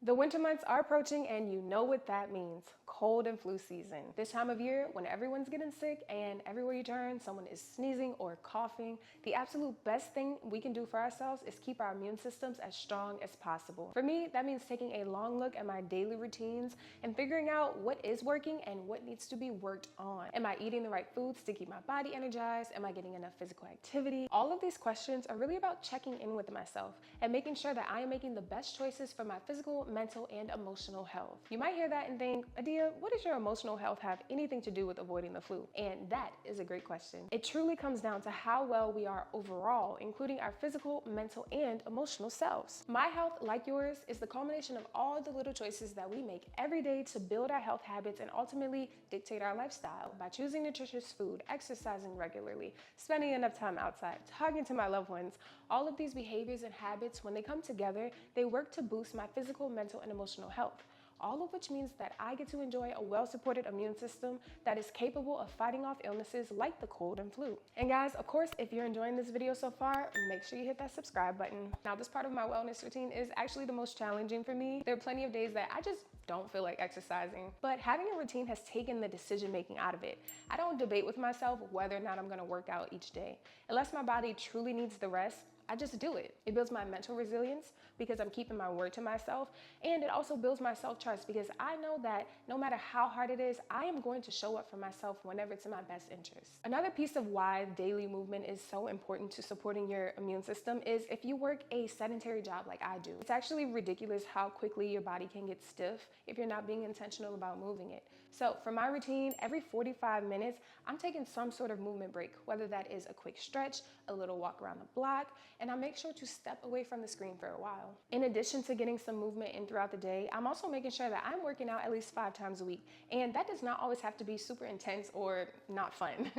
The winter months are approaching and you know what that means, cold and flu season. This time of year when everyone's getting sick and everywhere you turn someone is sneezing or coughing, the absolute best thing we can do for ourselves is keep our immune systems as strong as possible. For me, that means taking a long look at my daily routines and figuring out what is working and what needs to be worked on. Am I eating the right foods to keep my body energized? Am I getting enough physical activity? All of these questions are really about checking in with myself and making sure that I am making the best choices for my physical, mental, and emotional health. You might hear that and think, Adia, what does your emotional health have anything to do with avoiding the flu? And that is a great question. It truly comes down to how well we are overall, including our physical, mental, and emotional selves. My health, like yours, is the culmination of all the little choices that we make every day to build our health habits and ultimately dictate our lifestyle. By choosing nutritious food, exercising regularly, spending enough time outside, talking to my loved ones, all of these behaviors and habits, when they come together, they work to boost my physical, mental, and emotional health. All of which means that I get to enjoy a well-supported immune system that is capable of fighting off illnesses like the cold and flu. And guys, of course, if you're enjoying this video so far, make sure you hit that subscribe button. Now, this part of my wellness routine is actually the most challenging for me. There are plenty of days that I just don't feel like exercising, but having a routine has taken the decision-making out of it. I don't debate with myself whether or not I'm gonna work out each day. Unless my body truly needs the rest, I just do it. It builds my mental resilience because I'm keeping my word to myself, and it also builds my self-trust because I know that no matter how hard it is, I am going to show up for myself whenever it's in my best interest. Another piece of why daily movement is so important to supporting your immune system is if you work a sedentary job like I do. It's actually ridiculous how quickly your body can get stiff if you're not being intentional about moving it. So for my routine, every 45 minutes, I'm taking some sort of movement break, whether that is a quick stretch, a little walk around the block, and I make sure to step away from the screen for a while. In addition to getting some movement in throughout the day, I'm also making sure that I'm working out at least 5 times a week. And that does not always have to be super intense or not fun.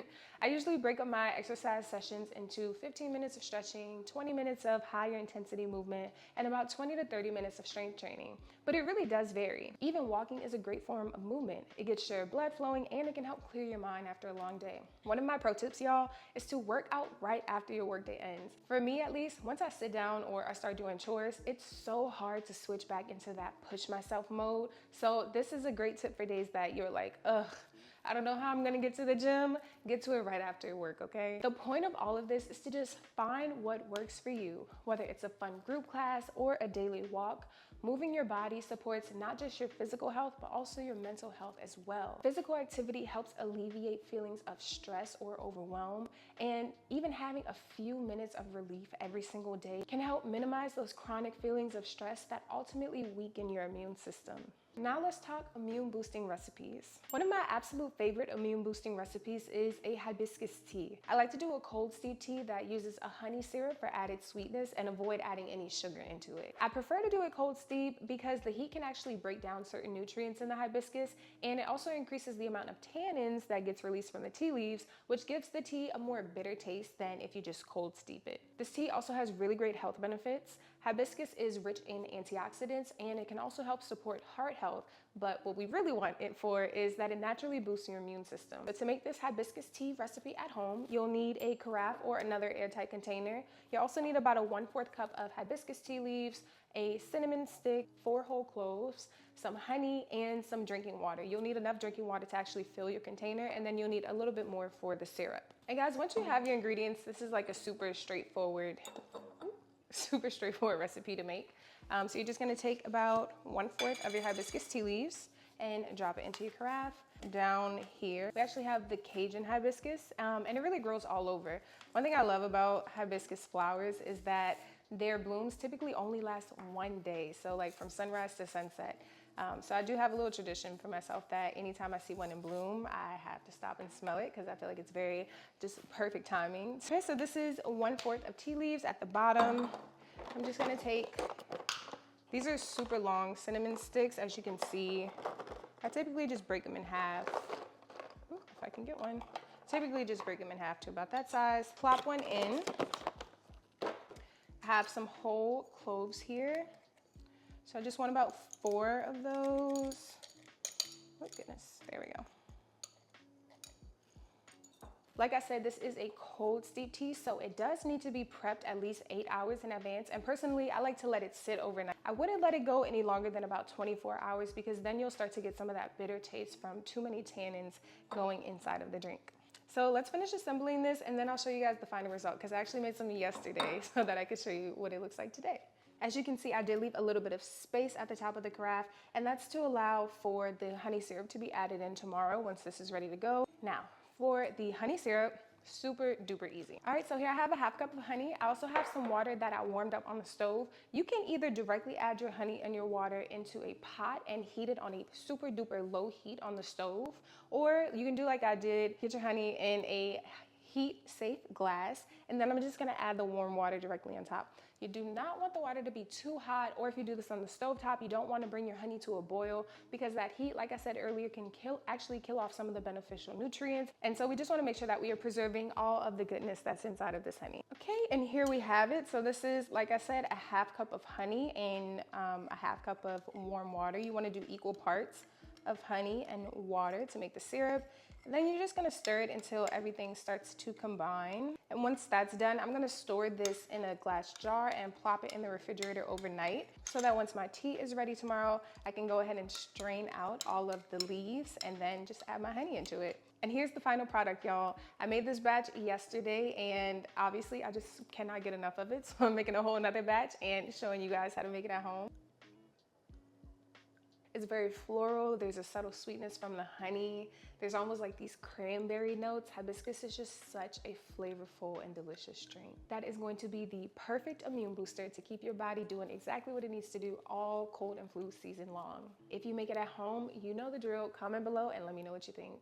I usually break up my exercise sessions into 15 minutes of stretching, 20 minutes of higher intensity movement, and about 20 to 30 minutes of strength training. But it really does vary. Even walking is a great form of movement. It gets your blood flowing and it can help clear your mind after a long day. One of my pro tips, y'all, is to work out right after your workday ends. For me, at least, once I sit down or I start doing chores, it's so hard to switch back into that push myself mode. So this is a great tip for days that you're like, ugh, I don't know how I'm gonna get to the gym. Get to it right after work, okay? The point of all of this is to just find what works for you, whether it's a fun group class or a daily walk. Moving your body supports not just your physical health, but also your mental health as well. Physical activity helps alleviate feelings of stress or overwhelm, and even having a few minutes of relief every single day can help minimize those chronic feelings of stress that ultimately weaken your immune system. Now let's talk immune boosting recipes. One of my absolute favorite immune boosting recipes is a hibiscus tea. I like to do a cold steep tea that uses a honey syrup for added sweetness and avoid adding any sugar into it. I prefer to do it cold steep because the heat can actually break down certain nutrients in the hibiscus, and it also increases the amount of tannins that gets released from the tea leaves, which gives the tea a more bitter taste than if you just cold steep it. This tea also has really great health benefits. Hibiscus is rich in antioxidants and it can also help support heart health, but what we really want it for is that it naturally boosts your immune system. But to make this hibiscus tea recipe at home, you'll need a carafe or another airtight container. You also need about a 1/4 cup of hibiscus tea leaves, a cinnamon stick, 4 whole cloves, some honey, and some drinking water. You'll need enough drinking water to actually fill your container, and then you'll need a little bit more for the syrup. And guys, once you have your ingredients, this is like a super straightforward recipe to make. So you're just gonna take about 1/4 of your hibiscus tea leaves and drop it into your carafe. Down here, we actually have the Cajun hibiscus, and it really grows all over. One thing I love about hibiscus flowers is that their blooms typically only last 1 day, so like from sunrise to sunset. So I do have a little tradition for myself that anytime I see one in bloom, I have to stop and smell it because I feel like it's very just perfect timing. Okay, so this is 1/4 of tea leaves at the bottom. I'm just gonna take, these are super long cinnamon sticks, as you can see. I typically just break them in half. Ooh, if I can get one. Typically just break them in half to about that size. Plop one in. I have some whole cloves here. So I just want about 4 of those. Oh goodness, there we go. Like I said, this is a cold steep tea, so it does need to be prepped at least 8 hours in advance. And personally, I like to let it sit overnight. I wouldn't let it go any longer than about 24 hours because then you'll start to get some of that bitter taste from too many tannins going inside of the drink. So let's finish assembling this and then I'll show you guys the final result because I actually made some yesterday so that I could show you what it looks like today. As you can see, I did leave a little bit of space at the top of the carafe, and that's to allow for the honey syrup to be added in tomorrow once this is ready to go. Now, for the honey syrup, super duper easy. All right, so here I have a half cup of honey. I also have some water that I warmed up on the stove. You can either directly add your honey and your water into a pot and heat it on a super duper low heat on the stove, or you can do like I did, get your honey in a heat safe glass, and then I'm just gonna add the warm water directly on top. You do not want the water to be too hot, or if you do this on the stove top, you don't want to bring your honey to a boil because that heat, like I said earlier, can actually kill off some of the beneficial nutrients. And so we just want to make sure that we are preserving all of the goodness that's inside of this honey. Okay, and here we have it. So this is, like I said, a half cup of honey and a half cup of warm water. You want to do equal parts of honey and water to make the syrup. And then you're just gonna stir it until everything starts to combine. And once that's done, I'm gonna store this in a glass jar and plop it in the refrigerator overnight so that once my tea is ready tomorrow, I can go ahead and strain out all of the leaves and then just add my honey into it. And here's the final product, y'all. I made this batch yesterday and obviously I just cannot get enough of it. So I'm making a whole nother batch and showing you guys how to make it at home. It's very floral. There's a subtle sweetness from the honey. There's almost like these cranberry notes. Hibiscus is just such a flavorful and delicious drink. That is going to be the perfect immune booster to keep your body doing exactly what it needs to do all cold and flu season long. If you make it at home, you know the drill. Comment below and let me know what you think.